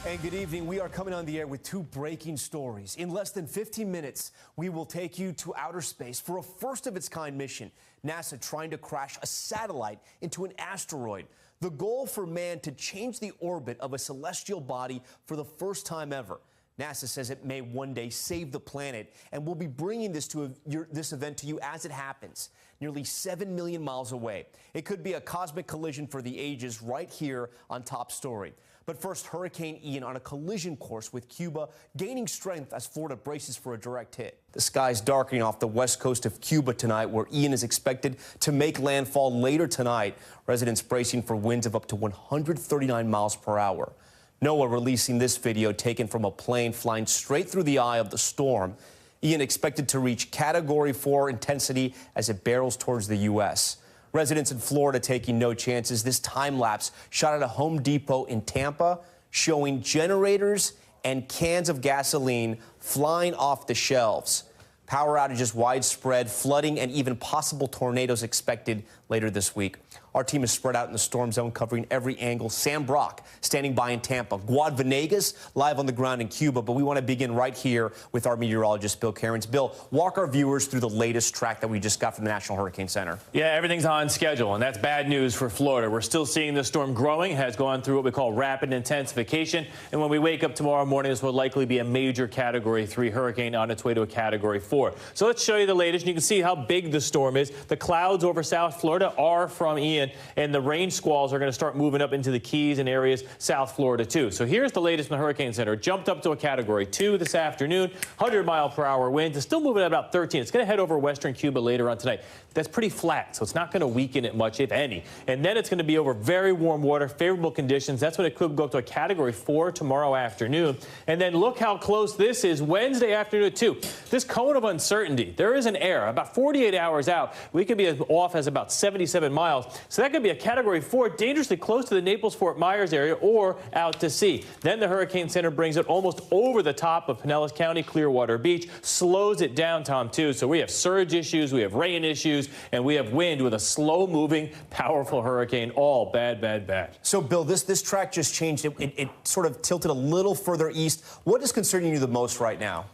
And good evening. We are coming on the air with two breaking stories. In less than 15 minutes, we will take you to outer space for a first-of-its-kind mission. NASA trying to crash a satellite into an asteroid. The goal for man to change the orbit of a celestial body for the first time ever. NASA says it may one day save the planet, and we'll be bringing this event to you as it happens, nearly 7 million miles away. It could be a cosmic collision for the ages right here on Top Story. But first, Hurricane Ian on a collision course with Cuba, gaining strength as Florida braces for a direct hit. The skies darkening off the west coast of Cuba tonight, where Ian is expected to make landfall later tonight. Residents bracing for winds of up to 139 miles per hour. NOAA releasing this video taken from a plane flying straight through the eye of the storm. Ian expected to reach Category 4 intensity as it barrels towards the U.S. Residents in Florida taking no chances. This time-lapse shot at a Home Depot in Tampa, showing generators and cans of gasoline flying off the shelves. Power outages widespread, flooding, and even possible tornadoes expected later this week. Our team is spread out in the storm zone, covering every angle. Sam Brock standing by in Tampa. Guad Venegas live on the ground in Cuba. But we want to begin right here with our meteorologist, Bill Cairns. Bill, walk our viewers through the latest track that we just got from the National Hurricane Center. Yeah, everything's on schedule, and that's bad news for Florida. We're still seeing the storm growing, has gone through what we call rapid intensification. And when we wake up tomorrow morning, this will likely be a major Category 3 hurricane on its way to a Category 4. So let's show you the latest. And you can see how big the storm is. The clouds over South Florida are from Ian, and the rain squalls are going to start moving up into the Keys and areas South Florida, too. So here's the latest from the Hurricane Center. Jumped up to a Category 2 this afternoon, 100-mile-per-hour winds. It's still moving at about 13. It's going to head over western Cuba later on tonight. That's pretty flat, so it's not going to weaken it much, if any. And then it's going to be over very warm water, favorable conditions. That's when it could go up to a Category 4 tomorrow afternoon. And then look how close this is Wednesday afternoon, too. This cone of uncertainty, there is an error. About 48 hours out, we could be as off as about 77 miles. So that could be a Category 4, dangerously close to the Naples-Fort Myers area or out to sea. Then the Hurricane Center brings it almost over the top of Pinellas County, Clearwater Beach, slows it down, Tom, too. So we have surge issues, we have rain issues, and we have wind with a slow-moving, powerful hurricane. All bad, bad, bad. So, Bill, this track just changed. It sort of tilted a little further east. What is concerning you the most right now?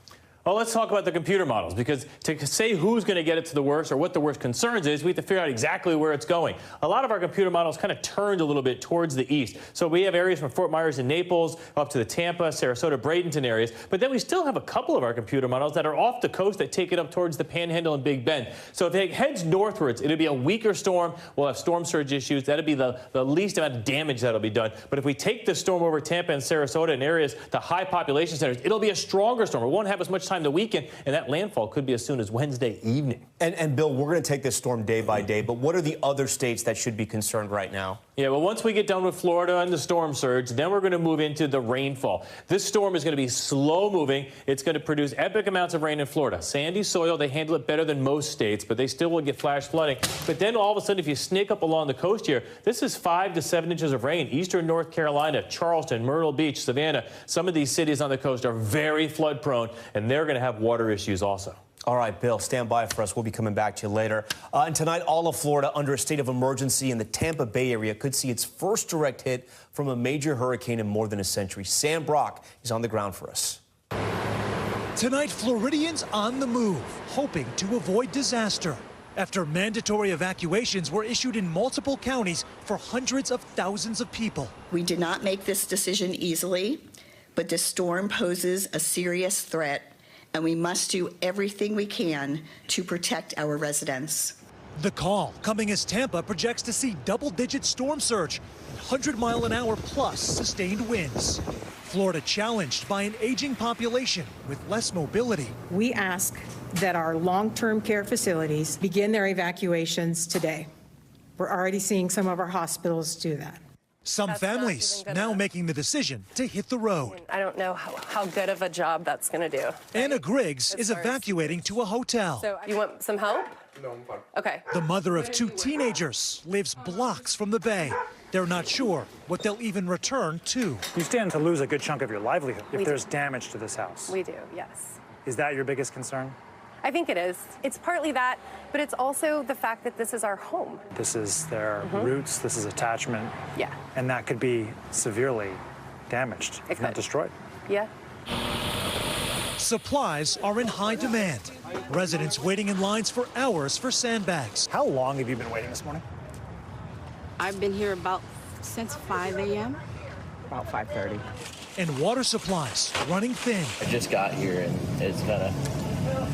Well, let's talk about the computer models, because to say who's going to get it to the worst or what the worst concerns is, we have to figure out exactly where it's going. A lot of our computer models kind of turned a little bit towards the east. So we have areas from Fort Myers and Naples up to the Tampa, Sarasota, Bradenton areas. But then we still have a couple of our computer models that are off the coast that take it up towards the Panhandle and Big Bend. So if it heads northwards, it'll be a weaker storm. We'll have storm surge issues. That'll be the least amount of damage that'll be done. But if we take the storm over Tampa and Sarasota and areas, the high population centers, it'll be a stronger storm. It won't have as much time to weaken. And that landfall could be as soon as Wednesday evening. And Bill, we're going to take this storm day by day, but what are the other states that should be concerned right now? Yeah, well, once we get done with Florida and the storm surge, then we're going to move into the rainfall. This storm is going to be slow moving. It's going to produce epic amounts of rain in Florida. Sandy soil, they handle it better than most states, but they still will get flash flooding. But then all of a sudden, if you snake up along the coast here, this is 5 to 7 inches of rain. Eastern North Carolina, Charleston, Myrtle Beach, Savannah. Some of these cities on the coast are very flood prone, and they're going to have water issues also. All right, Bill, stand by for us. We'll be coming back to you later. And tonight, all of Florida under a state of emergency, and the Tampa Bay area could see its first direct hit from a major hurricane in more than a century. Sam Brock is on the ground for us. Tonight, Floridians on the move, hoping to avoid disaster after mandatory evacuations were issued in multiple counties for hundreds of thousands of people. We did not make this decision easily, but this storm poses a serious threat, and we must do everything we can to protect our residents. The call coming as Tampa projects to see double-digit storm surge and 100-mile-an-hour plus sustained winds. Florida challenged by an aging population with less mobility. We ask that our long-term care facilities begin their evacuations today. We're already seeing some of our hospitals do that. Some families now making the decision to hit the road. I don't know how good of a job that's going to do. Anna Griggs is evacuating to a hotel. So you want some help? No, I'm fine. Okay. The mother of 2 teenagers lives blocks from the bay. They're not sure what they'll even return to. You stand to lose a good chunk of your livelihood if there's damage to this house. We do, yes. Is that your biggest concern? I think it is. It's partly that, but it's also the fact that this is our home. This is their roots, this is attachment. Yeah. And that could be severely damaged, if not destroyed. Yeah. Supplies are in high demand. Residents waiting in lines for hours for sandbags. How long have you been waiting this morning? I've been here since 5 a.m. About 5:30. And water supplies running thin. I just got here and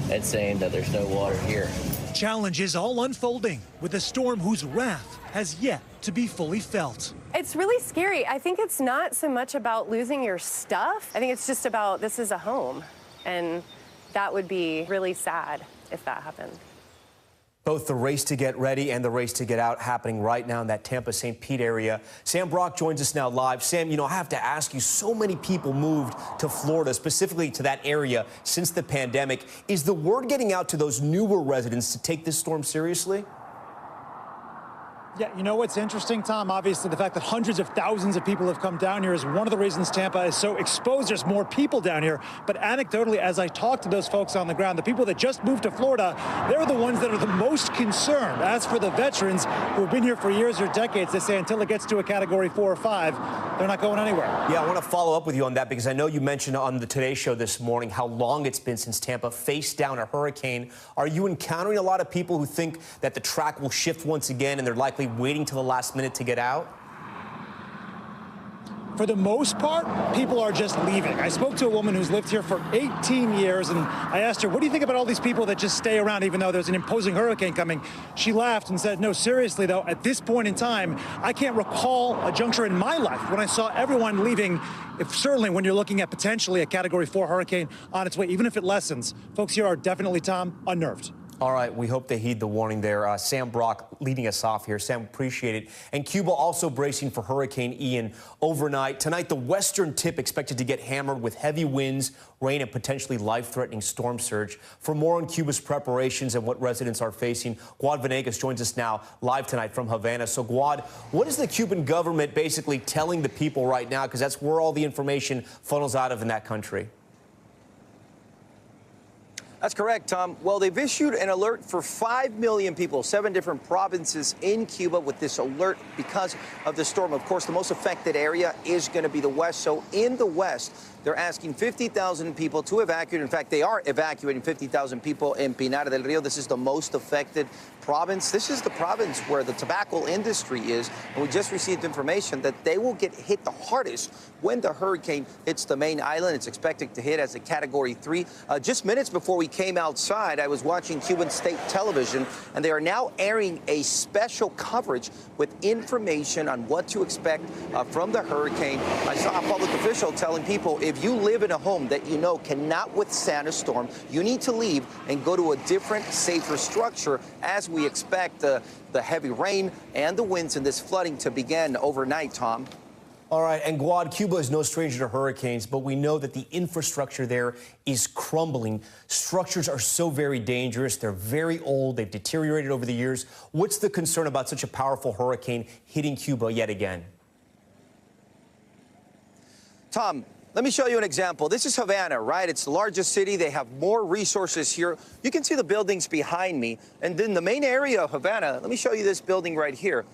it's saying that there's no water here. Challenges all unfolding with a storm whose wrath has yet to be fully felt. It's really scary. I think it's not so much about losing your stuff. I think it's just about this is a home. And that would be really sad if that happened. Both the race to get ready and the race to get out happening right now in that Tampa-St. Pete area. Sam Brock joins us now live. Sam, I have to ask you, so many people moved to Florida, specifically to that area, since the pandemic. Is the word getting out to those newer residents to take this storm seriously? Yeah, you know what's interesting, Tom? Obviously, the fact that hundreds of thousands of people have come down here is one of the reasons Tampa is so exposed. There's more people down here. But anecdotally, as I talk to those folks on the ground, the people that just moved to Florida, they're the ones that are the most concerned. As for the veterans who have been here for years or decades, they say until it gets to a Category 4 or 5, they're not going anywhere. Yeah, I want to follow up with you on that because I know you mentioned on the Today Show this morning how long it's been since Tampa faced down a hurricane. Are you encountering a lot of people who think that the track will shift once again and they're likely waiting till the last minute to get out? For the most part, people are just leaving. I spoke to a woman who's lived here for 18 years, and I asked her, what do you think about all these people that just stay around even though there's an imposing hurricane coming? She laughed and said, no, seriously, though, at this point in time, I can't recall a juncture in my life when I saw everyone leaving. Certainly when you're looking at potentially a Category 4 hurricane on its way, even if it lessens, folks here are definitely, Tom, unnerved. All right, we hope they heed the warning there. Sam Brock leading us off here. Sam, appreciate it. And Cuba also bracing for Hurricane Ian overnight. Tonight, the western tip expected to get hammered with heavy winds, rain, and potentially life-threatening storm surge. For more on Cuba's preparations and what residents are facing, Guad Venegas joins us now live tonight from Havana. So, Guad, what is the Cuban government basically telling the people right now? Because that's where all the information funnels out of in that country. That's correct, Tom. Well, they've issued an alert for 5 million people, 7 different provinces in Cuba with this alert because of the storm. Of course, the most affected area is going to be the west. So in the west, they're asking 50,000 people to evacuate. In fact, they are evacuating 50,000 people in Pinar del Rio. This is the most affected province. This is the province where the tobacco industry is. And we just received information that they will get hit the hardest when the hurricane hits the main island. It's expected to hit as a Category 3. Just minutes before we came outside, I was watching Cuban state television, and they are now airing a special coverage with information on what to expect from the hurricane. I saw a public official telling people, if you live in a home that you know cannot withstand a storm, you need to leave and go to a different, safer structure as we expect the heavy rain and the winds and this flooding to begin overnight, Tom. All right, and Guad, Cuba is no stranger to hurricanes, but we know that the infrastructure there is crumbling. Structures are so very dangerous. They're very old. They've deteriorated over the years. What's the concern about such a powerful hurricane hitting Cuba yet again? Tom, let me show you an example. This is Havana, right? It's the largest city. They have more resources here. You can see the buildings behind me. And then the main area of Havana, let me show you this building right here.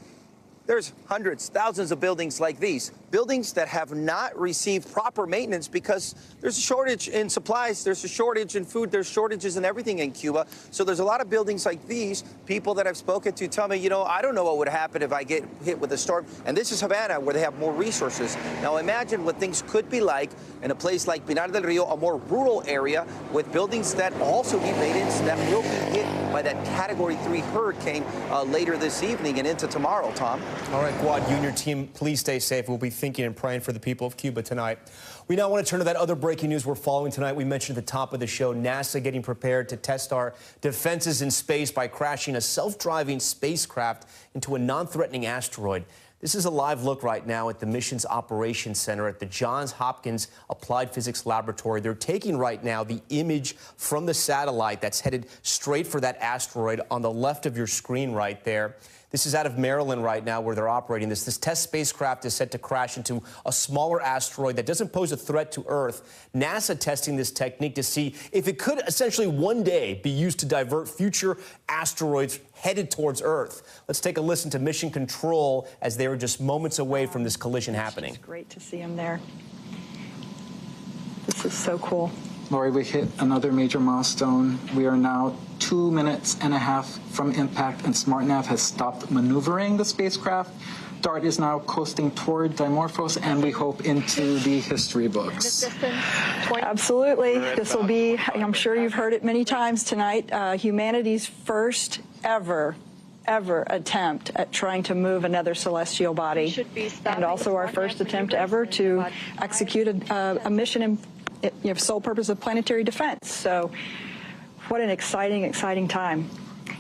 There's hundreds, thousands of buildings like these, buildings that have not received proper maintenance because there's a shortage in supplies, there's a shortage in food, there's shortages in everything in Cuba. So there's a lot of buildings like these. People that I've spoken to tell me, I don't know what would happen if I get hit with a storm. And this is Havana, where they have more resources. Now imagine what things could be like in a place like Pinar del Rio, a more rural area with buildings that also need maintenance that will be hit by that Category 3 hurricane later this evening and into tomorrow, Tom. All right, Guad, you and your team, please stay safe. We'll be thinking and praying for the people of Cuba tonight. We now want to turn to that other breaking news we're following tonight. We mentioned at the top of the show, NASA getting prepared to test our defenses in space by crashing a self-driving spacecraft into a non-threatening asteroid. This is a live look right now at the mission's operations center at the Johns Hopkins Applied Physics Laboratory. They're taking right now the image from the satellite that's headed straight for that asteroid on the left of your screen right there. This is out of Maryland right now where they're operating this. This test spacecraft is set to crash into a smaller asteroid that doesn't pose a threat to Earth. NASA testing this technique to see if it could essentially one day be used to divert future asteroids headed towards Earth. Let's take a listen to Mission Control as they were just moments away from this collision happening. It's great to see him there. This is so cool. Lori, we hit another major milestone. We are now 2.5 minutes from impact, and SmartNav has stopped maneuvering the spacecraft. DART is now coasting toward Dimorphos, and we hope into the history books. Absolutely. This will be, I'm sure you've heard it many times tonight, humanity's first ever attempt at trying to move another celestial body, and also our first attempt ever to execute a mission in sole purpose of planetary defense. So what an exciting time.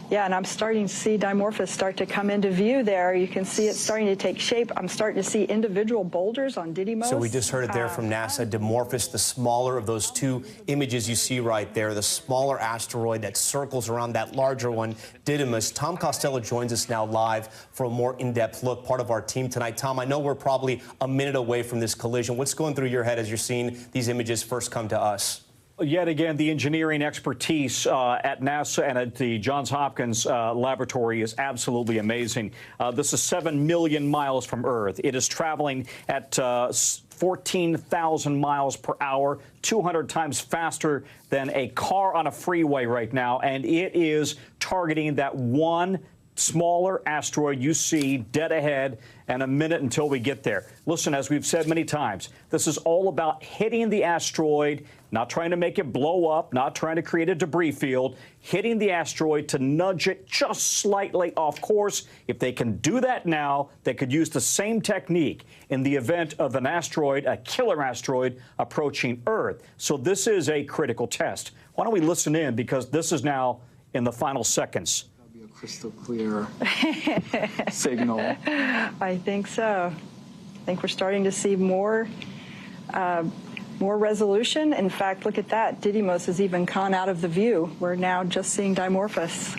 Yeah, and I'm starting to see Dimorphos start to come into view there. You can see it starting to take shape. I'm starting to see individual boulders on Didymos. So we just heard it there from NASA. Dimorphos, the smaller of those two images you see right there, the smaller asteroid that circles around that larger one, Didymos. Tom Costello joins us now live for a more in-depth look, part of our team tonight. Tom, I know we're probably a minute away from this collision. What's going through your head as you're seeing these images first come to us? Yet again, the engineering expertise at NASA and at the Johns Hopkins laboratory is absolutely amazing. This is 7 million miles from Earth. It is traveling at 14,000 miles per hour, 200 times faster than a car on a freeway right now, and it is targeting that one smaller asteroid you see dead ahead, and a minute until we get there. Listen, as we've said many times, this is all about hitting the asteroid, not trying to make it blow up, not trying to create a debris field, hitting the asteroid to nudge it just slightly off course. If they can do that now, they could use the same technique in the event of an asteroid, a killer asteroid, approaching Earth. So this is a critical test. Why don't we listen in, because this is now in the final seconds. Crystal clear signal. I think so. I think we're starting to see more resolution. In fact, look at that. Didymos has even gone out of the view. We're now just seeing Dimorphos.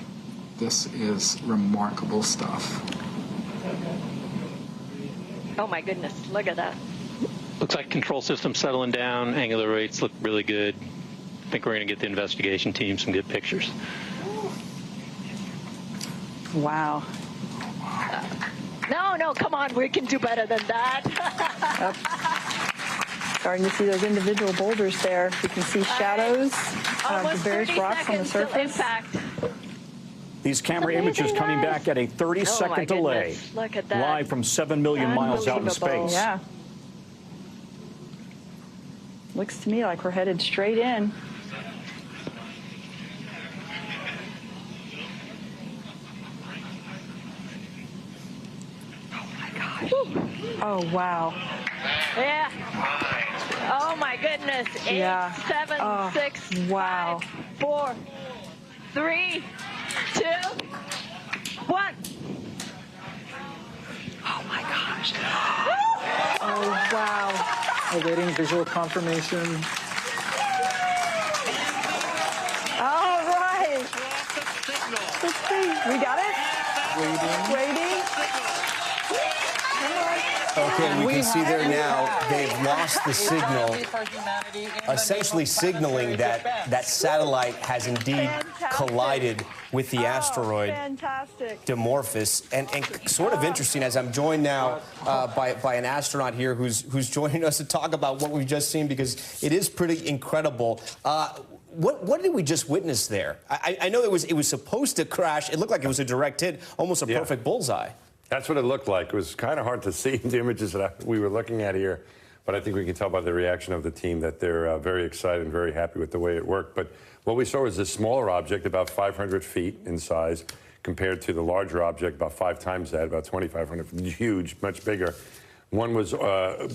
This is remarkable stuff. Oh my goodness, look at that. Looks like control system settling down. Angular rates look really good. I think we're going to get the investigation team some good pictures. Wow. No, come on, we can do better than that. Starting to see those individual boulders there. You can see shadows of the various rocks on the surface. These camera images coming back at a 30-second delay. Look at that. Live from 7 million miles out in space. Yeah. Looks to me like we're headed straight in. Oh, wow. Yeah. Oh, my goodness. 8, 7, 6, wow. 5, 4, 3, 2, 1. Oh, my gosh. Oh, wow. Awaiting visual confirmation. All right. Let's see. We got it? Waiting. Okay, you can see there now they've lost the signal, essentially signaling that that satellite has indeed collided with the asteroid Dimorphos. And sort of interesting, as I'm joined now by an astronaut here who's joining us to talk about what we've just seen, because it is pretty incredible. What did we just witness there? I know it was supposed to crash. It looked like it was a direct hit, almost a perfect bullseye. That's what it looked like. It was kind of hard to see the images that we were looking at here, but I think we can tell by the reaction of the team that they're very excited and very happy with the way it worked. But what we saw was this smaller object, about 500 feet in size, compared to the larger object, about 5 times that, about 2,500, huge, much bigger. One was what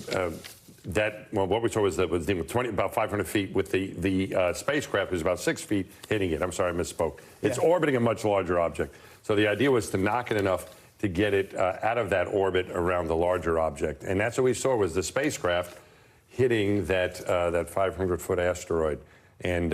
we saw was that was about 500 feet with the spacecraft was about 6 feet hitting it. I'm sorry, I misspoke. It's orbiting a much larger object. So the idea was to knock it enough to get it out of that orbit around the larger object. And that's what we saw, was the spacecraft hitting that 500-foot asteroid. And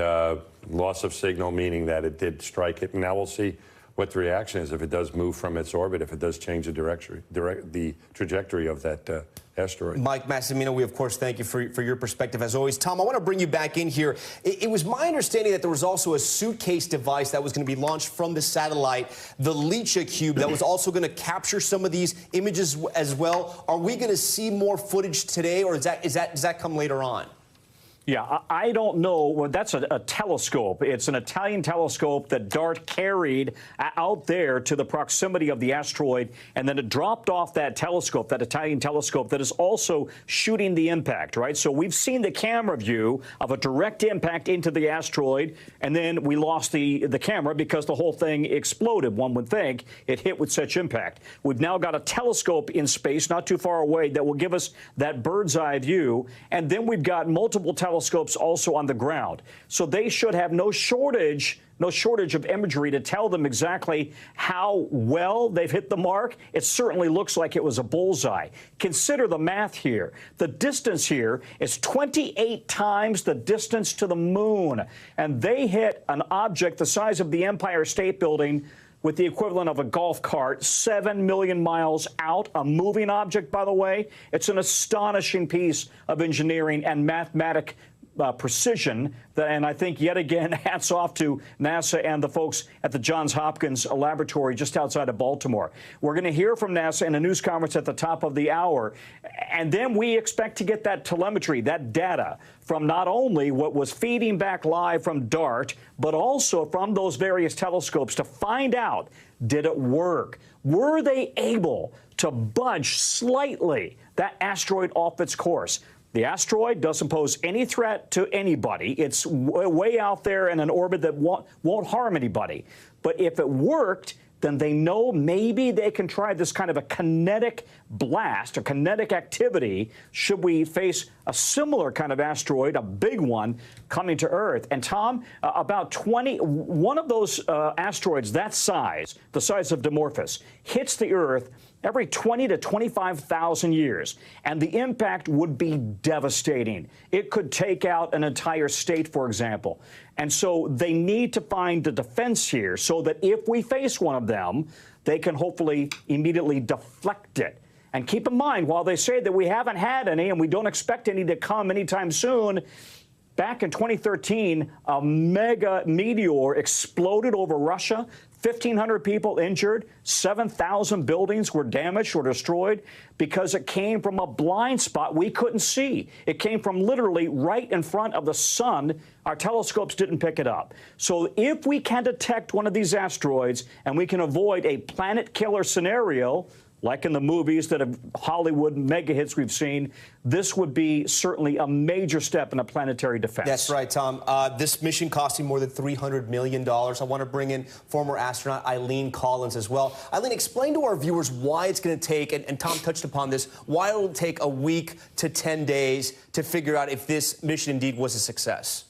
loss of signal, meaning that it did strike it. And now we'll see what the reaction is if it does move from its orbit, if it does change the trajectory of that asteroid. Mike Massimino, we of course thank you for your perspective as always. Tom, I want to bring you back in here. It was my understanding that there was also a suitcase device that was going to be launched from the satellite, the Licha Cube, that was also going to capture some of these images as well. Are we going to see more footage today, or does that come later on? Yeah, I don't know. Well, that's a telescope. It's an Italian telescope that DART carried out there to the proximity of the asteroid, and then it dropped off that telescope, that Italian telescope that is also shooting the impact, right? So we've seen the camera view of a direct impact into the asteroid, and then we lost the camera because the whole thing exploded, one would think. It hit with such impact. We've now got a telescope in space not too far away that will give us that bird's eye view, and then we've got multiple telescopes also on the ground. So they should have no shortage of imagery to tell them exactly how well they've hit the mark. It certainly looks like it was a bullseye. Consider the math here. The distance here is 28 times the distance to the moon. And they hit an object the size of the Empire State Building with the equivalent of a golf cart, 7 million miles out, a moving object, by the way. It's an astonishing piece of engineering and mathematic precision, and I think, yet again, hats off to NASA and the folks at the Johns Hopkins laboratory just outside of Baltimore. We're going to hear from NASA in a news conference at the top of the hour, and then we expect to get that telemetry, that data, from not only what was feeding back live from DART, but also from those various telescopes to find out, did it work? Were they able to budge slightly that asteroid off its course? The asteroid doesn't pose any threat to anybody. It's way out there in an orbit that won't harm anybody. But if it worked, then they know maybe they can try this kind of a kinetic blast, a kinetic activity, should we face a similar kind of asteroid, a big one, coming to Earth. And Tom, one of those asteroids that size, the size of Dimorphos, hits the Earth every 20 to 25,000 years, and the impact would be devastating. It could take out an entire state, for example. And so they need to find the defense here so that if we face one of them, they can hopefully immediately deflect it. And keep in mind, while they say that we haven't had any and we don't expect any to come anytime soon, back in 2013, a mega meteor exploded over Russia. 1,500 people injured, 7,000 buildings were damaged or destroyed because it came from a blind spot we couldn't see. It came from literally right in front of the sun. Our telescopes didn't pick it up. So if we can detect one of these asteroids and we can avoid a planet killer scenario, like in the movies that have Hollywood mega hits we've seen, this would be certainly a major step in a planetary defense. That's right, Tom. This mission costing more than $300 million. I want to bring in former astronaut Eileen Collins as well. Eileen, explain to our viewers why it's going to take, and Tom touched upon this, why it will take a week to 10 days to figure out if this mission indeed was a success.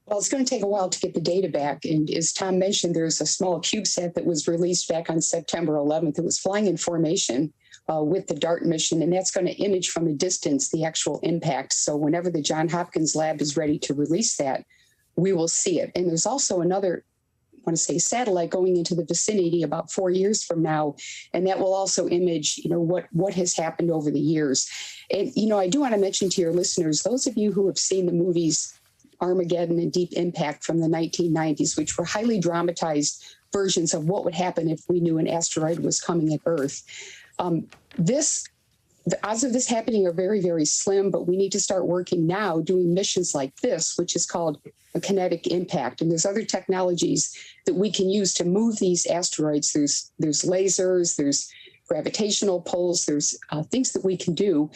Well, it's going to take a while to get the data back. And as Tom mentioned, there's a small CubeSat that was released back on September 11th. It was flying in formation with the DART mission, and that's going to image from a distance the actual impact. So whenever the Johns Hopkins lab is ready to release that, we will see it. And there's also another, I want to say, satellite going into the vicinity about 4 years from now, and that will also image, what has happened over the years. And, I do want to mention to your listeners, those of you who have seen the movies Armageddon and Deep Impact from the 1990s, which were highly dramatized versions of what would happen if we knew an asteroid was coming at Earth. The odds of this happening are very, very slim, but we need to start working now doing missions like this, which is called a kinetic impact. And there's other technologies that we can use to move these asteroids. There's lasers, there's gravitational pulls, there's things that we can do.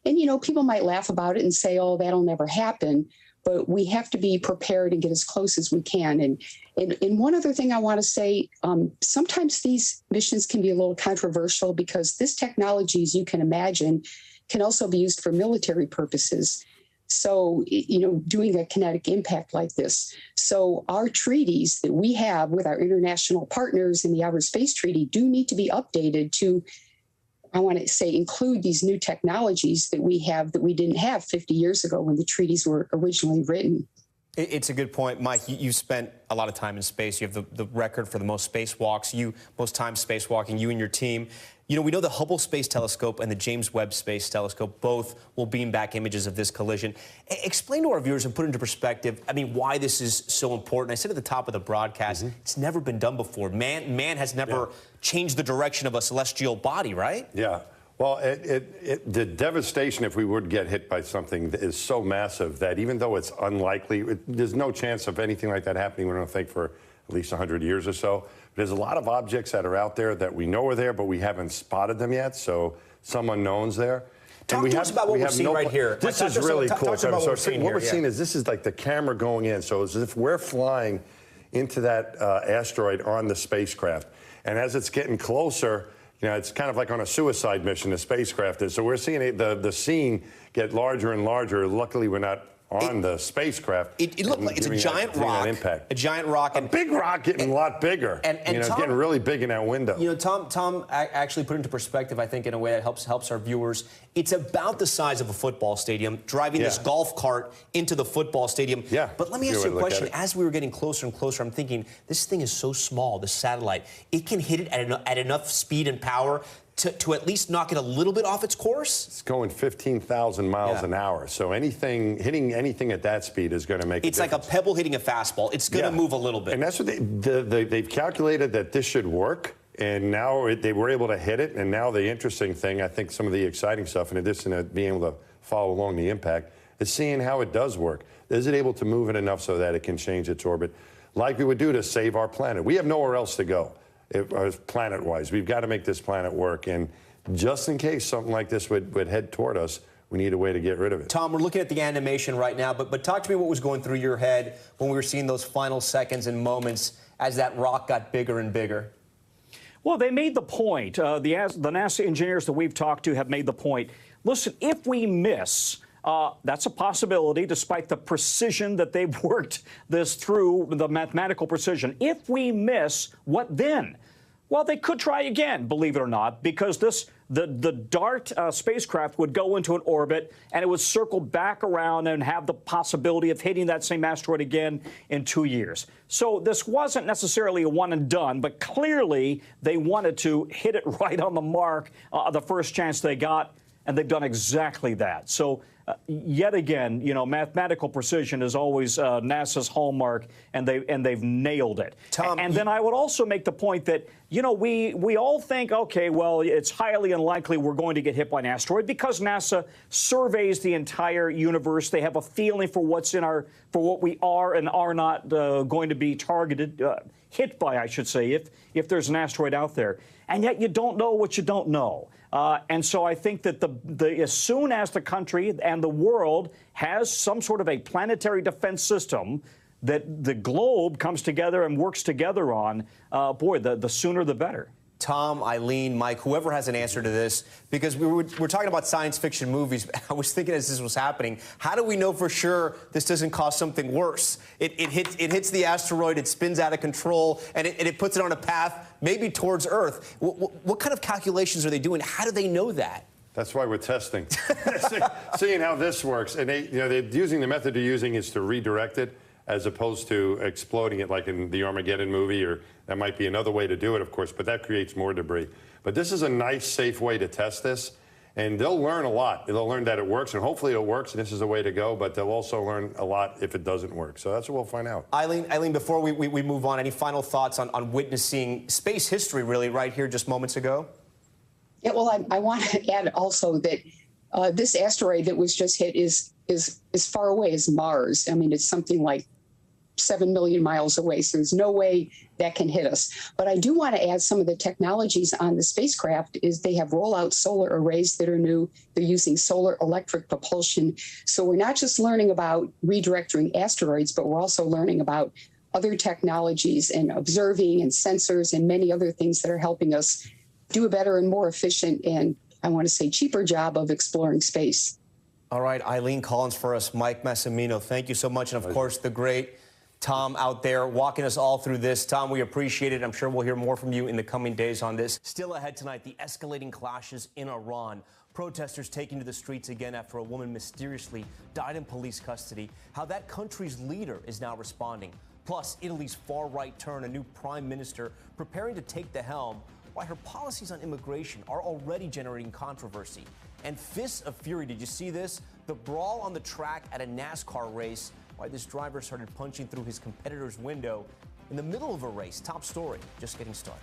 And, people might laugh about it and say, oh, that'll never happen. But we have to be prepared and get as close as we can. And one other thing I want to say, sometimes these missions can be a little controversial because this technology, as you can imagine, can also be used for military purposes. So, doing a kinetic impact like this. So our treaties that we have with our international partners in the Outer Space Treaty do need to be updated to, I want to say, include these new technologies that we have that we didn't have 50 years ago when the treaties were originally written. It's a good point. Mike, you've spent a lot of time in space. You have the record for the most spacewalks, most time spacewalking, you and your team. You know, we know the Hubble Space Telescope and the James Webb Space Telescope both will beam back images of this collision. Explain to our viewers and put into perspective, I mean, why this is so important. I said at the top of the broadcast, it's never been done before. Man has never changed the direction of a celestial body, right? Yeah. Well, the devastation if we would get hit by something is so massive that even though it's unlikely, there's no chance of anything like that happening, we don't think, for at least 100 years or so. There's a lot of objects that are out there that we know are there, but we haven't spotted them yet, so some unknowns there. Talk to us about what we're seeing right here. This is really cool. What we're seeing is this is like the camera going in, so it's as if we're flying into that asteroid on the spacecraft. And as it's getting closer, you know, it's kind of like on a suicide mission, the spacecraft is. So we're seeing the scene get larger and larger. Luckily, we're not on the spacecraft. It looked like it's a giant rock. Impact. A giant rock. A big rock getting a lot bigger. And you know, Tom, it's getting really big in that window. You know, Tom actually put into perspective, I think, in a way that helps our viewers. It's about the size of a football stadium, driving this golf cart into the football stadium. Yeah. But let me ask you a question. As we were getting closer and closer, I'm thinking, this thing is so small, the satellite. It can hit it at enough speed and power to at least knock it a little bit off its course? It's going 15,000 miles an hour. So hitting anything at that speed is going to make It's like a pebble hitting a fastball. It's going to move a little bit. And that's what they've calculated that this should work. And now they were able to hit it. And now the interesting thing, I think some of the exciting stuff, in addition to being able to follow along the impact, is seeing how it does work. Is it able to move it enough so that it can change its orbit like we would do to save our planet? We have nowhere else to go. Planet-wise, we've got to make this planet work, and just in case something like this would head toward us, we need a way to get rid of it. Tom, we're looking at the animation right now, but talk to me what was going through your head when we were seeing those final seconds and moments as that rock got bigger and bigger. Well, they made the point. The NASA engineers that we've talked to have made the point. Listen, if we miss, that's a possibility, despite the precision that they've worked this through, the mathematical precision. If we miss, what then? Well, they could try again, believe it or not, because the DART spacecraft would go into an orbit and it would circle back around and have the possibility of hitting that same asteroid again in 2 years. So this wasn't necessarily a one and done, but clearly they wanted to hit it right on the mark the first chance they got, and they've done exactly that. So yet again, you know, mathematical precision is always NASA's hallmark, and they've nailed it. Tom, and then I would also make the point that, you know, we all think, okay, well, it's highly unlikely we're going to get hit by an asteroid because NASA surveys the entire universe. They have a feeling for what's for what we are and are not going to be targeted, hit by, I should say, if there's an asteroid out there. And yet you don't know what you don't know. And so I think that as soon as the country and the world has some sort of a planetary defense system that the globe comes together and works together on, boy, the sooner the better. Tom, Eileen, Mike, whoever has an answer to this, because we're talking about science fiction movies. I was thinking as this was happening, how do we know for sure this doesn't cause something worse? It hits the asteroid, it spins out of control, and it puts it on a path maybe towards Earth. What kind of calculations are they doing? How do they know that? That's why we're testing, seeing how this works. And they're using the method they're using is to redirect it, as opposed to exploding it like in the Armageddon movie, or that might be another way to do it, of course, but that creates more debris. But this is a nice, safe way to test this, and they'll learn a lot. They'll learn that it works, and hopefully it works, and this is the way to go, but they'll also learn a lot if it doesn't work. So that's what we'll find out. Eileen, before we move on, any final thoughts on witnessing space history, really, right here just moments ago? Yeah, well, I want to add also that this asteroid that was just hit is as far away as Mars. I mean, it's something like 7 million miles away, so there's no way that can hit us. But I do want to add some of the technologies on the spacecraft is they have rollout solar arrays that are new. They're using solar electric propulsion. So we're not just learning about redirecting asteroids, but we're also learning about other technologies and observing and sensors and many other things that are helping us do a better and more efficient and, I want to say, cheaper job of exploring space. All right, Eileen Collins for us, Mike Massimino, thank you so much. And, of course, the great Tom out there walking us all through this. Tom, we appreciate it. I'm sure we'll hear more from you in the coming days on this. Still ahead tonight, the escalating clashes in Iran. Protesters taking to the streets again after a woman mysteriously died in police custody. How that country's leader is now responding. Plus, Italy's far-right turn, a new prime minister preparing to take the helm. Why her policies on immigration are already generating controversy. And fists of fury. Did you see this? The brawl on the track at a NASCAR race. Why this driver started punching through his competitor's window in the middle of a race. Top story. Just getting started.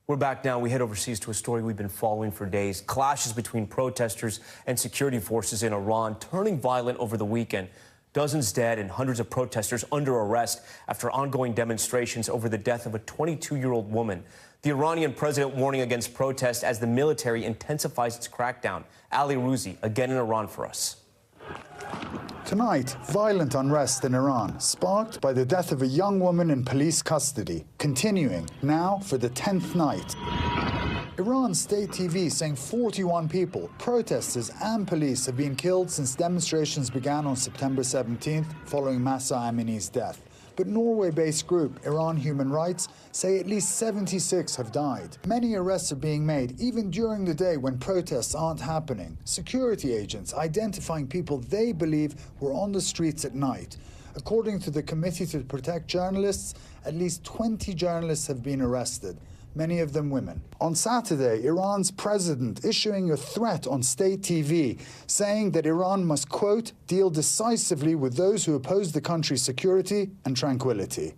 We're back now. We head overseas to a story we've been following for days. Clashes between protesters and security forces in Iran turning violent over the weekend. Dozens dead and hundreds of protesters under arrest after ongoing demonstrations over the death of a 22-year-old woman. The Iranian president warning against protest as the military intensifies its crackdown. Ali Ruzi, again in Iran for us. Tonight, violent unrest in Iran, sparked by the death of a young woman in police custody, continuing now for the 10th night. Iran's state TV saying 41 people, protesters and police, have been killed since demonstrations began on September 17th following Mahsa Amini's death. But Norway-based group Iran Human Rights say at least 76 have died. Many arrests are being made even during the day when protests aren't happening. Security agents identifying people they believe were on the streets at night. According to the Committee to Protect Journalists, at least 20 journalists have been arrested, many of them women. On Saturday, Iran's president issuing a threat on state TV, saying that Iran must, quote, deal decisively with those who oppose the country's security and tranquility.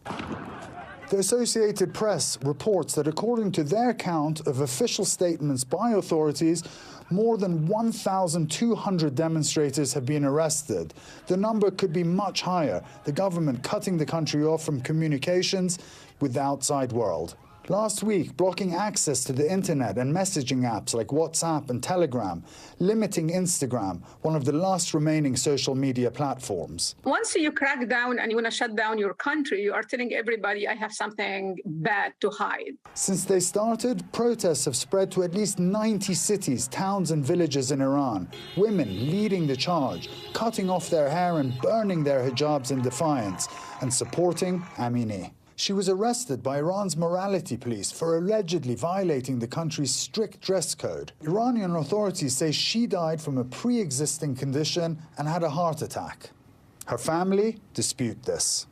The Associated Press reports that according to their count of official statements by authorities, more than 1,200 demonstrators have been arrested. The number could be much higher, the government cutting the country off from communications with the outside world. Last week, blocking access to the internet and messaging apps like WhatsApp and Telegram, limiting Instagram, one of the last remaining social media platforms. Once you crack down and you want to shut down your country, you are telling everybody, I have something bad to hide. Since they started, protests have spread to at least 90 cities, towns and villages in Iran. Women leading the charge, cutting off their hair and burning their hijabs in defiance, and supporting Amini. She was arrested by Iran's morality police for allegedly violating the country's strict dress code. Iranian authorities say she died from a pre-existing condition and had a heart attack. Her family dispute this.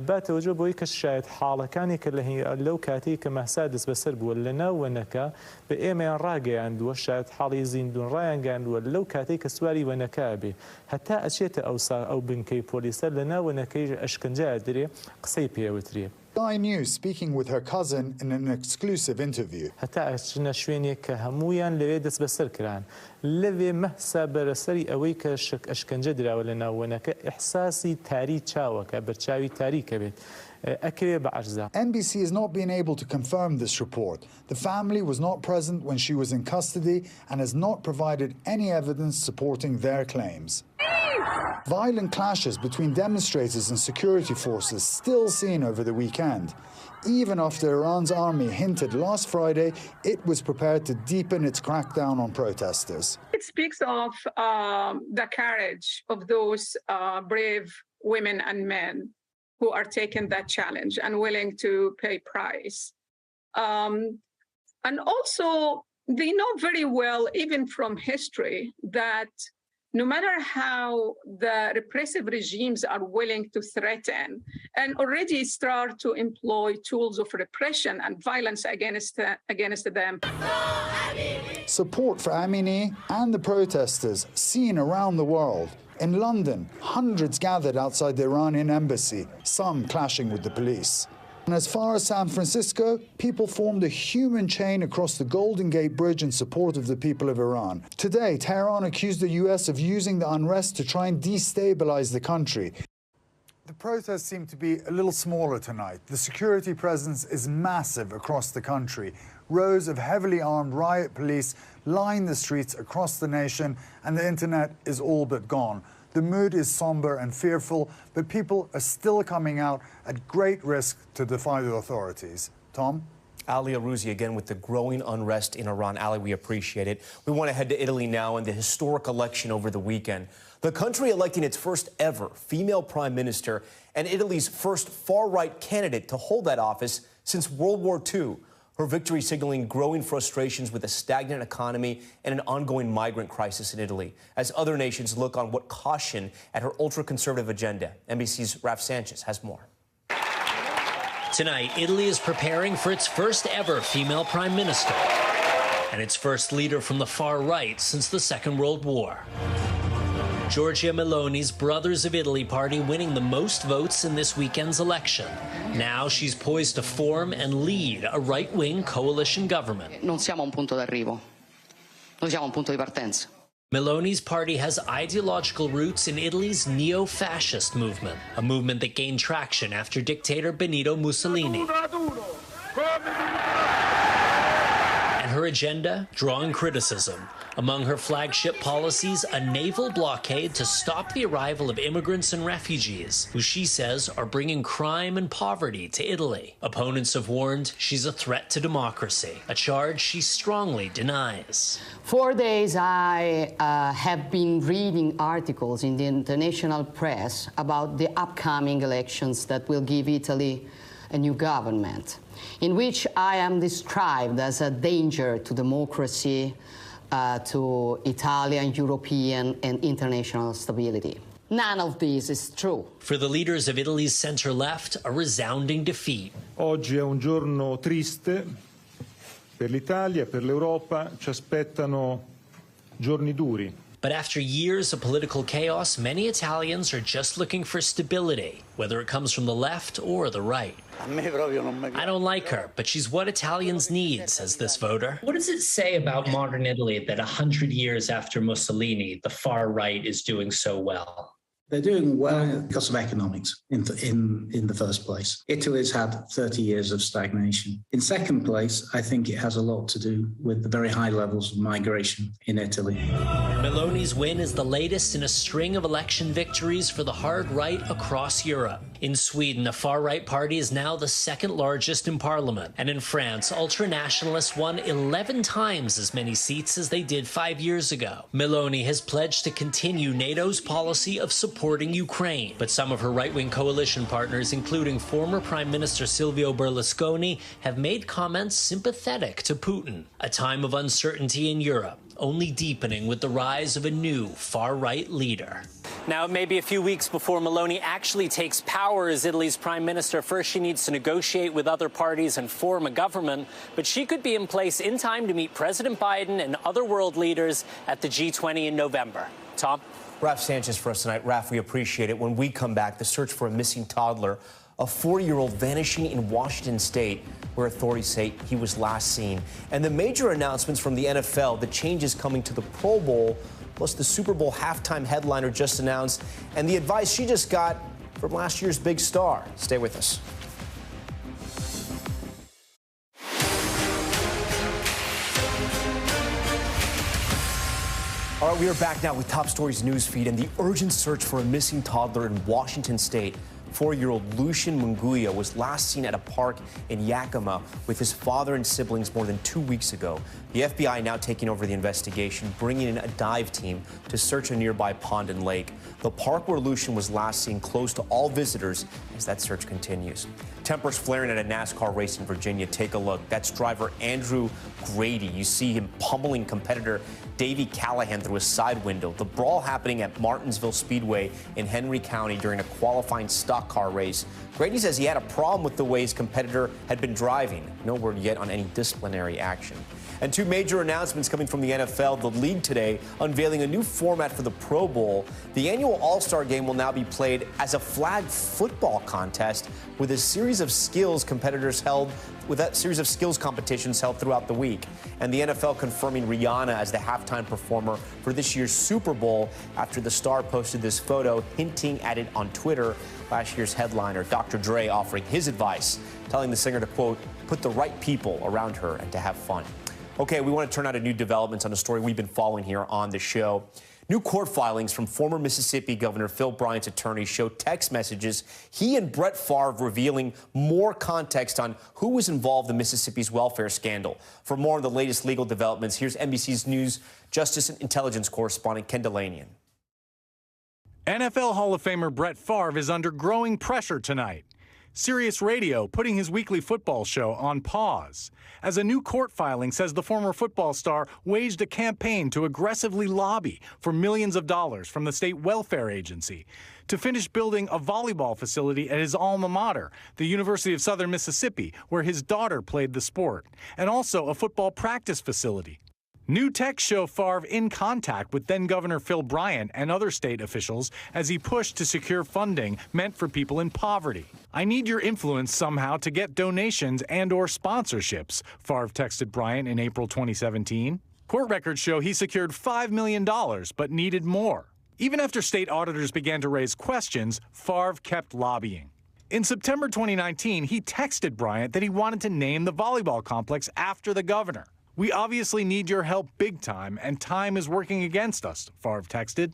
باتوجه بوی که شاید حالکانی که لو کاتی که محسادس بسر بولنا ونکا به ایمان راجع عند وشاید حالی زندون رايان عند ولو كاتي كسواري ونكابي حتى أشياء أو بنكي بوليس لنا ونكي أشكنجا أدري قصيبية وتري. Sky News speaking with her cousin in an exclusive interview. حتى أشنا شويني كهمويا لويدس بسر كران لذي محسا برسري أويك أشكنجا درا ولنا ونك إحساسي تاري تشاوك برشاوي تاري كبيت. NBC has not been able to confirm this report. The family was not present when she was in custody and has not provided any evidence supporting their claims. Violent clashes between demonstrators and security forces still seen over the weekend. Even after Iran's army hinted last Friday it was prepared to deepen its crackdown on protesters. It speaks of the courage of those brave women and men who are taking that challenge and willing to pay price. And also, they know very well, even from history, that no matter how the repressive regimes are willing to threaten and already start to employ tools of repression and violence against them. Support for Amini and the protesters seen around the world. In London, hundreds gathered outside the Iranian embassy, some clashing with the police. And as far as San Francisco, people formed a human chain across the Golden Gate Bridge in support of the people of Iran. Today, Tehran accused the U.S. of using the unrest to try and destabilize the country. The protests seem to be a little smaller tonight. The security presence is massive across the country. Rows of heavily armed riot police line the streets across the nation, and the internet is all but gone. The mood is somber and fearful, but people are still coming out at great risk to defy the authorities. Tom? Ali Arouzi again with the growing unrest in Iran. Ali, we appreciate it. We want to head to Italy now and the historic election over the weekend. The country electing its first ever female prime minister and Italy's first far-right candidate to hold that office since World War II. Her victory signaling growing frustrations with a stagnant economy and an ongoing migrant crisis in Italy, as other nations look on what caution at her ultra-conservative agenda. NBC's Raf Sanchez has more. Tonight, Italy is preparing for its first ever female prime minister and its first leader from the far right since the Second World War. Giorgia Meloni's Brothers of Italy party winning the most votes in this weekend's election. Now she's poised to form and lead a right-wing coalition government. Non siamo un punto d'arrivo, noi siamo un punto di partenza. Meloni's party has ideological roots in Italy's neo-fascist movement, a movement that gained traction after dictator Benito Mussolini. And her agenda, drawing criticism. Among her flagship policies, a naval blockade to stop the arrival of immigrants and refugees, who she says are bringing crime and poverty to Italy. Opponents have warned she's a threat to democracy, a charge she strongly denies. 4 days I have been reading articles in the international press about the upcoming elections that will give Italy a new government, in which I am described as a danger to democracy, to Italian, European, and international stability. None of this is true. For the leaders of Italy's center-left, a resounding defeat. Oggi è un giorno triste per l'Italia, per l'Europa. Ci aspettano giorni duri. But after years of political chaos, many Italians are just looking for stability, whether it comes from the left or the right. I don't like her, but she's what Italians need, says this voter. What does it say about modern Italy that 100 years after Mussolini, the far right is doing so well? They're doing well because of economics in the first place. Italy's had 30 years of stagnation. In second place, I think it has a lot to do with the very high levels of migration in Italy. Meloni's win is the latest in a string of election victories for the hard right across Europe. In Sweden, the far-right party is now the second largest in parliament. And in France, ultra-nationalists won 11 times as many seats as they did 5 years ago. Meloni has pledged to continue NATO's policy of supporting Ukraine. But some of her right-wing coalition partners, including former Prime Minister Silvio Berlusconi, have made comments sympathetic to Putin. A time of uncertainty in Europe, only deepening with the rise of a new far-right leader. Now, it may be a few weeks before Meloni actually takes power as Italy's prime minister. First, she needs to negotiate with other parties and form a government. But she could be in place in time to meet President Biden and other world leaders at the G20 in November. Tom? Raf Sanchez for us tonight. Raf, we appreciate it. When we come back, the search for a missing toddler, a 4-year-old vanishing in Washington state, where authorities say he was last seen. And the major announcements from the NFL, the changes coming to the Pro Bowl, plus the Super Bowl halftime headliner just announced, and the advice she just got from last year's big star. Stay with us. All right, we are back now with Top Stories newsfeed and the urgent search for a missing toddler in Washington state. 4-year-old Lucian Munguia was last seen at a park in Yakima with his father and siblings more than 2 weeks ago. The FBI now taking over the investigation, bringing in a dive team to search a nearby pond and lake. The park where Lucian was last seen closed to all visitors as that search continues. Tempers flaring at a NASCAR race in Virginia. Take a look. That's driver Andrew Grady. You see him pummeling competitor Davey Callahan through a side window. The brawl happening at Martinsville Speedway in Henry County during a qualifying stock car race. Grady says he had a problem with the way his competitor had been driving. No word yet on any disciplinary action. And two major announcements coming from the NFL. The league today unveiling a new format for the Pro Bowl. The annual All-Star Game will now be played as a flag football contest with a series of skills competitors held with that series of skills competitions held throughout the week. And the NFL confirming Rihanna as the halftime performer for this year's Super Bowl after the star posted this photo hinting at it on Twitter. Last year's headliner, Dr. Dre, offering his advice, telling the singer to, quote, put the right people around her and to have fun. Okay, we want to turn out to new developments on a story we've been following here on the show. New court filings from former Mississippi Governor Phil Bryant's attorneys show text messages he and Brett Favre revealing more context on who was involved in Mississippi's welfare scandal. For more on the latest legal developments, here's NBC's News Justice and Intelligence correspondent Ken Delanian. NFL Hall of Famer Brett Favre is under growing pressure tonight. Sirius Radio putting his weekly football show on pause, as a new court filing says the former football star waged a campaign to aggressively lobby for millions of dollars from the state welfare agency to finish building a volleyball facility at his alma mater, the University of Southern Mississippi, where his daughter played the sport, and also a football practice facility. New texts show Favre in contact with then-Governor Phil Bryant and other state officials as he pushed to secure funding meant for people in poverty. "I need your influence somehow to get donations and/or sponsorships," Favre texted Bryant in April 2017. Court records show he secured $5 million, but needed more. Even after state auditors began to raise questions, Favre kept lobbying. In September 2019, he texted Bryant that he wanted to name the volleyball complex after the governor. "We obviously need your help big time, and time is working against us," Favre texted.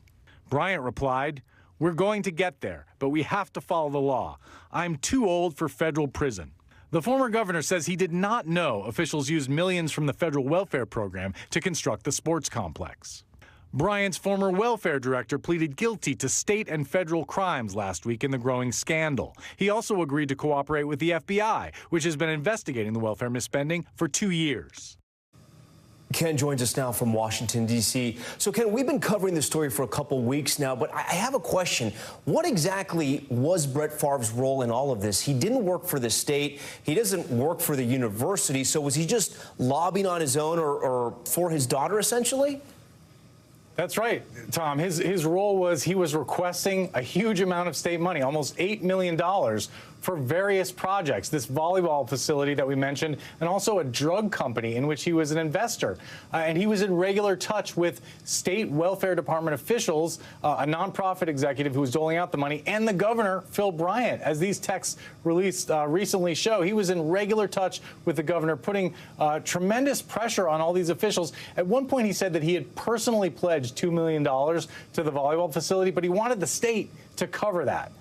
Bryant replied, "We're going to get there, but we have to follow the law. I'm too old for federal prison." The former governor says he did not know officials used millions from the federal welfare program to construct the sports complex. Bryant's former welfare director pleaded guilty to state and federal crimes last week in the growing scandal. He also agreed to cooperate with the FBI, which has been investigating the welfare misspending for 2 years. Ken joins us now from Washington, D.C. So, Ken, we've been covering this story for a couple weeks now, but I have a question. What exactly was Brett Favre's role in all of this? He didn't work for the state. He doesn't work for the university. So was he just lobbying on his own or for his daughter, essentially? That's right, Tom. His role was he was requesting a huge amount of state money, almost $8 million, for various projects, this volleyball facility that we mentioned, and also a drug company in which he was an investor. And he was in regular touch with state welfare department officials, a nonprofit executive who was doling out the money, and the governor, Phil Bryant. As these texts released recently show, he was in regular touch with the governor, putting tremendous pressure on all these officials. At one point, he said that he had personally pledged $2 million to the volleyball facility, but he wanted the state to cover that.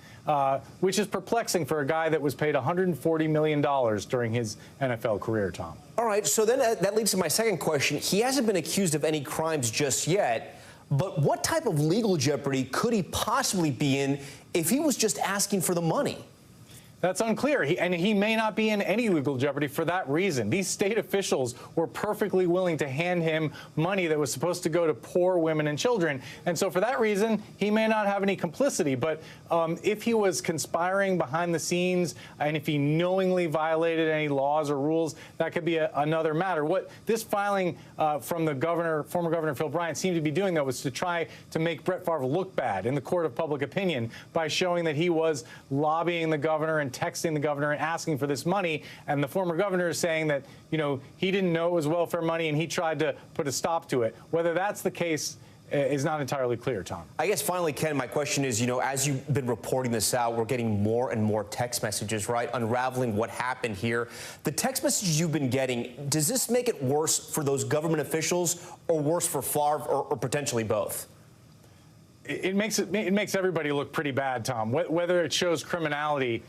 Which is perplexing for a guy that was paid $140 million during his NFL career, Tom. All right, so then that leads to my second question. He hasn't been accused of any crimes just yet, but what type of legal jeopardy could he possibly be in if he was just asking for the money? That's unclear, and he may not be in any legal jeopardy for that reason. These state officials were perfectly willing to hand him money that was supposed to go to poor women and children, and so for that reason, he may not have any complicity. But if he was conspiring behind the scenes and if he knowingly violated any laws or rules, that could be another matter. What this filing from the former Governor Phil Bryant, seemed to be doing, though, was to try to make Brett Favre look bad in the court of public opinion by showing that he was lobbying the governor and texting the governor and asking for this money. And the former governor is saying that, you know, he didn't know it was welfare money and he tried to put a stop to it. Whether that's the case is not entirely clear, Tom. I guess finally, Ken, my question is, you know, as you've been reporting this out, we're getting more and more text messages, right, unraveling what happened here. The text messages you've been getting, does this make it worse for those government officials or worse for Favre or potentially both? It makes everybody look pretty bad, Tom. Whether it shows criminality,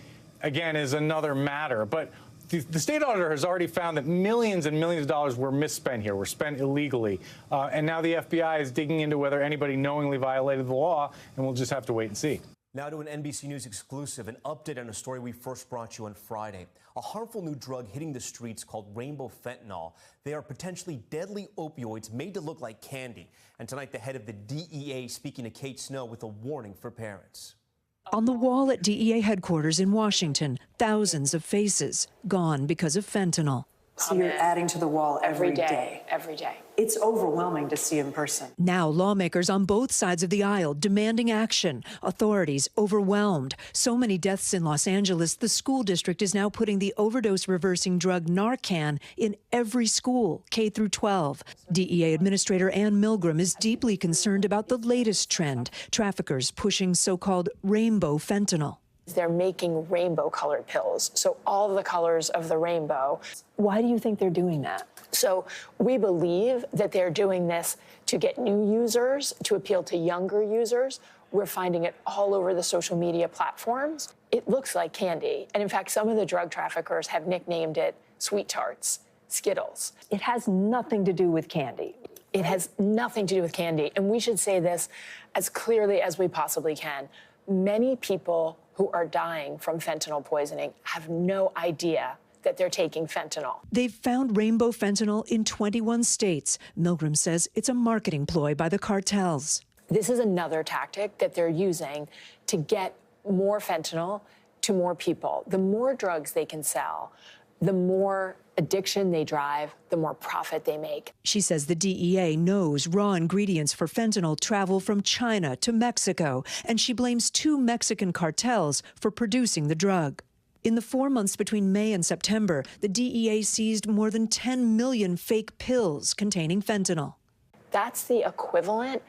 again, is another matter. But the state auditor has already found that millions and millions of dollars were misspent here, were spent illegally. And now the FBI is digging into whether anybody knowingly violated the law, and we'll just have to wait and see. Now to an NBC News exclusive, an update on a story we first brought you on Friday. A harmful new drug hitting the streets called rainbow fentanyl. They are potentially deadly opioids made to look like candy. And tonight, the head of the DEA speaking to Kate Snow with a warning for parents. On the wall at DEA headquarters in Washington, thousands of faces gone because of fentanyl. So you're adding to the wall every day. Every day. It's overwhelming to see in person. Now lawmakers on both sides of the aisle demanding action. Authorities overwhelmed. So many deaths in Los Angeles, the school district is now putting the overdose reversing drug Narcan in every school, K through 12. DEA Administrator Ann Milgram is deeply concerned about the latest trend, traffickers pushing so-called rainbow fentanyl. They're making rainbow-colored pills, so all the colors of the rainbow. Why do you think they're doing that? So we believe that they're doing this to get new users, to appeal to younger users. We're finding it all over the social media platforms. It looks like candy. And in fact, some of the drug traffickers have nicknamed it Sweet Tarts, Skittles. It has nothing to do with candy. It has nothing to do with candy. And we should say this as clearly as we possibly can. Many people who are dying from fentanyl poisoning have no idea that they're taking fentanyl. They've found rainbow fentanyl in 21 states. Milgram says it's a marketing ploy by the cartels. This is another tactic that they're using to get more fentanyl to more people. The more drugs they can sell, the more addiction they drive, the more profit they make. She says the DEA knows raw ingredients for fentanyl travel from China to Mexico, and she blames 2 Mexican cartels for producing the drug. In the 4 months between May and September, the DEA seized more than 10 million fake pills containing fentanyl. That's the equivalent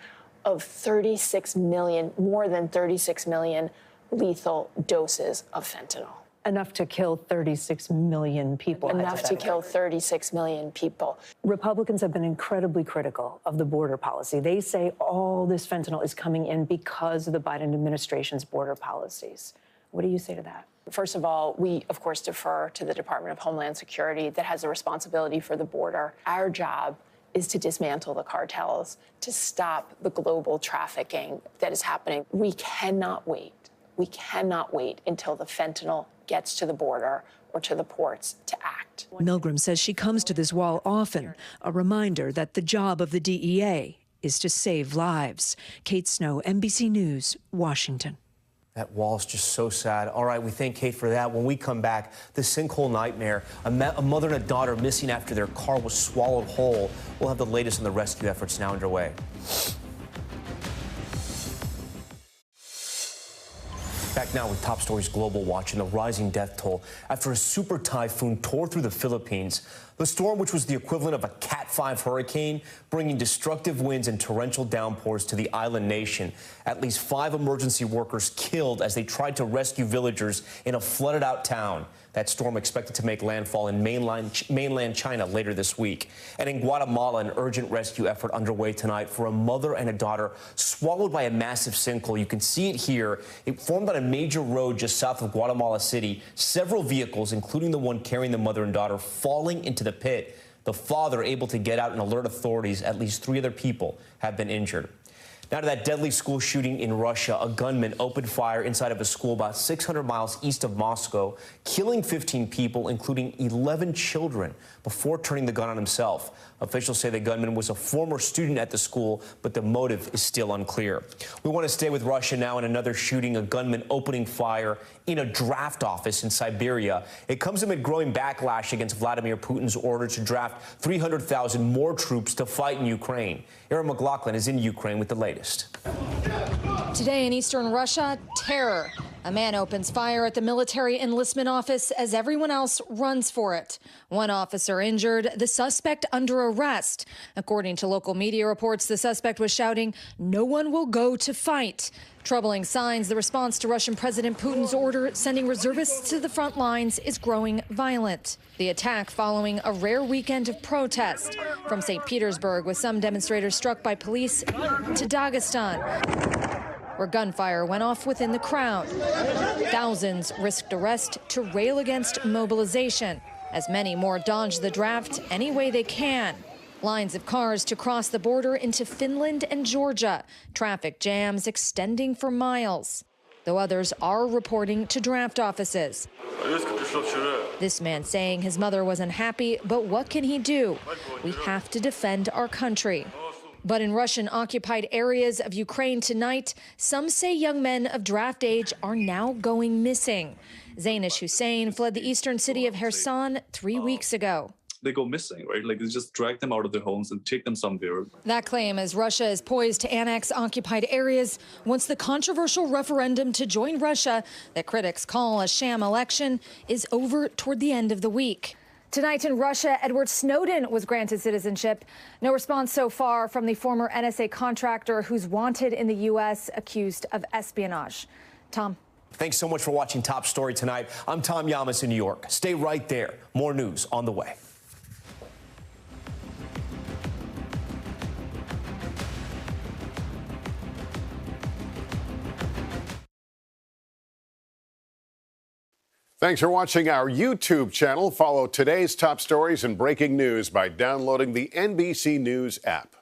of 36 million, more than 36 million lethal doses of fentanyl. Enough to kill 36 million people. Enough to kill 36 million people. Republicans have been incredibly critical of the border policy. They say all this fentanyl is coming in because of the Biden administration's border policies. What do you say to that? First of all, we, of course, defer to the Department of Homeland Security that has a responsibility for the border. Our job is to dismantle the cartels, to stop the global trafficking that is happening. We cannot wait. We cannot wait until the fentanyl gets to the border or to the ports to act. Milgram says she comes to this wall often, a reminder that the job of the DEA is to save lives. Kate Snow, NBC News, Washington. That wall's just so sad. All right, we thank Kate for that. When we come back, the sinkhole nightmare, a mother and a daughter missing after their car was swallowed whole. We'll have the latest on the rescue efforts now underway. Back now with Top Stories Global Watch and the rising death toll after a super typhoon tore through the Philippines. The storm, which was the equivalent of a Cat 5 hurricane, bringing destructive winds and torrential downpours to the island nation. At least 5 emergency workers killed as they tried to rescue villagers in a flooded-out town. That storm expected to make landfall in mainland China later this week. And in Guatemala, an urgent rescue effort underway tonight for a mother and a daughter swallowed by a massive sinkhole. You can see it here. It formed on a major road just south of Guatemala City. Several vehicles, including the one carrying the mother and daughter, falling into the pit. The father able to get out and alert authorities. At least 3 other people have been injured. Now to that deadly school shooting in Russia. A gunman opened fire inside of a school about 600 miles east of Moscow, killing 15 people, including 11 children, before turning the gun on himself. Officials say the gunman was a former student at the school, but the motive is still unclear. We want to stay with Russia now in another shooting, a gunman opening fire in a draft office in Siberia. It comes amid growing backlash against Vladimir Putin's order to draft 300,000 more troops to fight in Ukraine. Erin McLaughlin is in Ukraine with the latest. Today in eastern Russia, terror. A man opens fire at the military enlistment office as everyone else runs for it. One officer injured, the suspect under arrest. According to local media reports, the suspect was shouting, "No one will go to fight." Troubling signs, the response to Russian President Putin's order sending reservists to the front lines is growing violent. The attack following a rare weekend of protest from St. Petersburg, with some demonstrators struck by police, to Dagestan, where gunfire went off within the crowd. Thousands risked arrest to rail against mobilization, as many more dodge the draft any way they can. Lines of cars to cross the border into Finland and Georgia, traffic jams extending for miles, though others are reporting to draft offices. This man saying his mother was unhappy, but what can he do? We have to defend our country. But in Russian-occupied areas of Ukraine tonight, some say young men of draft age are now going missing. Zainish Hussein fled the eastern city of Kherson 3 weeks ago. They go missing, right? Like, they just drag them out of their homes and take them somewhere. That claim as Russia is poised to annex occupied areas once the controversial referendum to join Russia, that critics call a sham election, is over toward the end of the week. Tonight in Russia, Edward Snowden was granted citizenship. No response so far from the former NSA contractor who's wanted in the U.S. accused of espionage. Tom. Thanks so much for watching Top Story tonight. I'm Tom Llamas in New York. Stay right there. More news on the way. Thanks for watching our YouTube channel. Follow today's top stories and breaking news by downloading the NBC News app.